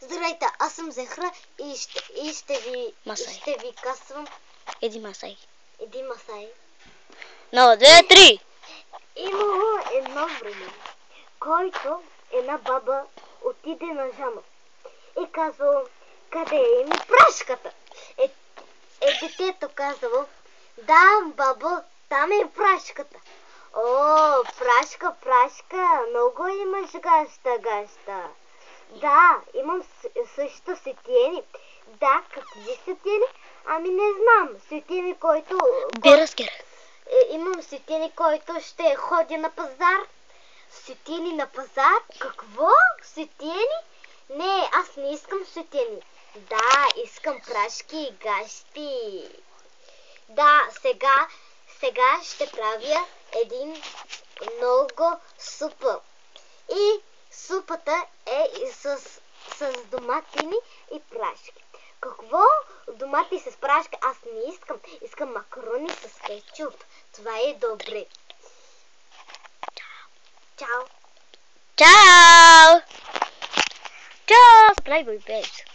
Здравейте, аз съм Зехра и ще ви казвам Един Масай. един Масай. 1, 2, 3! Имало едно време, който една баба отиде на жама и казвало, къде е ми прашката? Детето казало, да, бабо, там е прашката. О, прашка, много имаш гаща. Да, имам също сетиени. Да, какви сетиени? Ами не знам. Сетиени, който... Имам сетиени, който ще ходи на пазар. Сетиени на пазар? Какво? Сетиени? Не, аз не искам сетиени. Да, искам прашки и гащи. Да, сега ще правя един много супа. И супата е с доматини и прашки. Какво? Домати с прашки? Аз не искам. Искам макарони с кетчуп. Това е добре. Чао. Чао! Чао! Playboy Babes.